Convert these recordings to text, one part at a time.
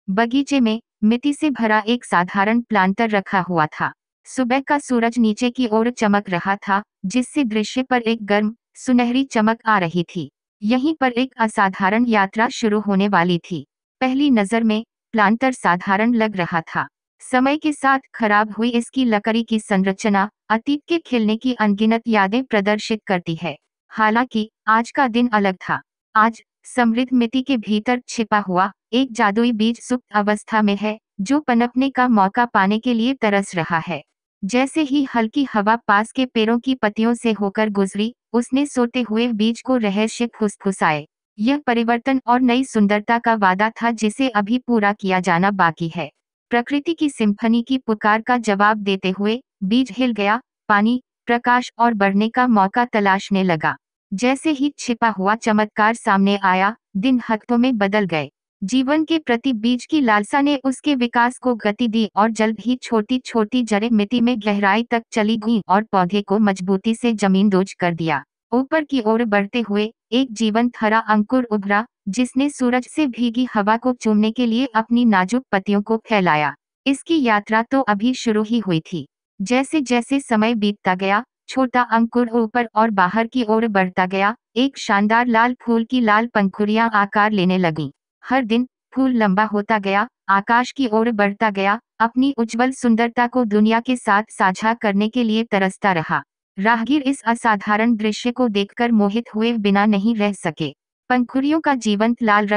बगीचे में मिट्टी से भरा एक साधारण प्लांटर रखा हुआ था। सुबह का सूरज नीचे की ओर चमक रहा था, जिससे दृश्य पर एक गर्म सुनहरी चमक आ रही थी। यहीं पर एक असाधारण यात्रा शुरू होने वाली थी। पहली नज़र में प्लांटर साधारण लग रहा था। समय के साथ खराब हुई इसकी लकड़ी की संरचना अतीत के खिलने की अनगिनत यादें प्रदर्शित करती है। हालांकि आज का दिन अलग था। आज समृद्ध मिट्टी के भीतर छिपा हुआ एक जादुई बीज सुप्त अवस्था में है, जो पनपने का मौका पाने के लिए तरस रहा है। जैसे ही हल्की हवा पास के पेड़ों की पत्तियों से होकर गुजरी, उसने सोते हुए बीज को रहस्य फुसफुसाए। यह परिवर्तन और नई सुंदरता का वादा था, जिसे अभी पूरा किया जाना बाकी है। प्रकृति की सिम्फनी की पुकार का जवाब देते हुए बीज हिल गया, पानी, प्रकाश और बढ़ने का मौका तलाशने लगा। जैसे ही छिपा हुआ चमत्कार सामने आया, दिन हफ्तों में बदल गए। जीवन के प्रति बीज की लालसा ने उसके विकास को गति दी और जल्द ही छोटी छोटी जड़ें मिट्टी में गहराई तक चली गईं और पौधे को मजबूती से जमींदोज कर दिया। ऊपर की ओर बढ़ते हुए एक जीवंत हरा अंकुर उभरा, जिसने सूरज से भीगी हवा को चूमने के लिए अपनी नाजुक पत्तियों को फैलाया। इसकी यात्रा तो अभी शुरू ही हुई थी। जैसे जैसे समय बीतता गया, छोटा अंकुर ऊपर और बाहर की ओर बढ़ता गया। एक शानदार लाल फूल की लाल पंखुड़ियां आकार लेने लगीं। हर दिन फूल लंबा होता गया, आकाश की ओर बढ़ता गया, अपनी उज्जवल सुंदरता को दुनिया के साथ साझा करने के लिए तरसता रहा। राहगीर इस असाधारण दृश्य को देखकर मोहित हुए बिना नहीं रह सके। पंखुड़ियों का जीवंत लाल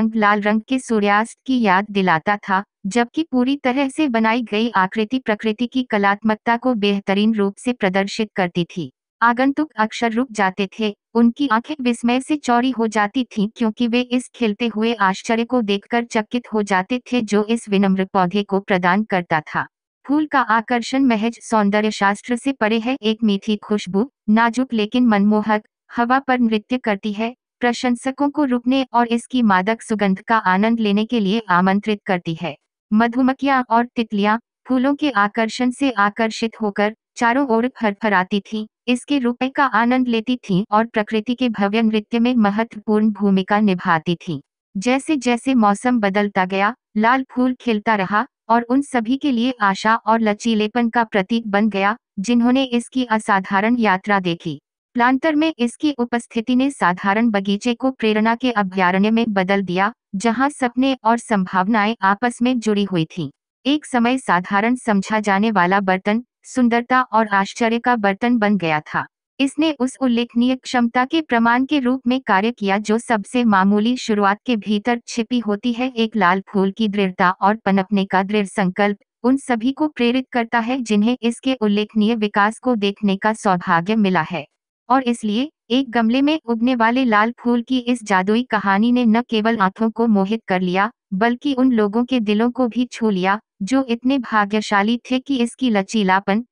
रंग के सूर्यास्त की याद दिलाता था, जबकि पूरी तरह से बनाई गई आकृति प्रकृति की कलात्मकता को बेहतरीन रूप से प्रदर्शित करती थी। आगंतुक अक्षर रुक जाते थे, उनकी आंखें विस्मय से चौड़ी हो जाती थीं, क्योंकि वे इस खिलते हुए आश्चर्य को देखकर चकित हो जाते थे जो इस विनम्र पौधे को प्रदान करता था। फूल का आकर्षण महज सौंदर्य शास्त्र से परे है। एक मीठी खुशबू, नाजुक लेकिन मनमोहक, हवा पर नृत्य करती है, प्रशंसकों को रुकने और इसकी मादक सुगंध का आनंद लेने के लिए आमंत्रित करती है। मधुमक्खियां और तितलियां फूलों के आकर्षण से आकर्षित होकर चारों ओर फरफराती थीं, इसके रूपे का आनंद लेती थीं और प्रकृति के भव्य नृत्य में महत्वपूर्ण भूमिका निभाती थीं। जैसे जैसे मौसम बदलता गया, लाल फूल खिलता रहा और उन सभी के लिए आशा और लचीलेपन का प्रतीक बन गया, जिन्होंने इसकी असाधारण यात्रा देखी। प्लांटर में इसकी उपस्थिति ने साधारण बगीचे को प्रेरणा के अभयारण्य में बदल दिया, जहां सपने और संभावनाएं आपस में जुड़ी हुई थीं। एक समय साधारण समझा जाने वाला बर्तन सुंदरता और आश्चर्य का बर्तन बन गया था। इसने उस उल्लेखनीय क्षमता के प्रमाण के रूप में कार्य किया जो सबसे मामूली शुरुआत के भीतर छिपी होती है। एक लाल फूल की दृढ़ता और पनपने का दृढ़ संकल्प उन सभी को प्रेरित करता है जिन्हें इसके उल्लेखनीय विकास को देखने का सौभाग्य मिला है। और इसलिए एक गमले में उगने वाले लाल फूल की इस जादुई कहानी ने न केवल आंखों को मोहित कर लिया, बल्कि उन लोगों के दिलों को भी छू लिया जो इतने भाग्यशाली थे कि इसकी लचीलापन,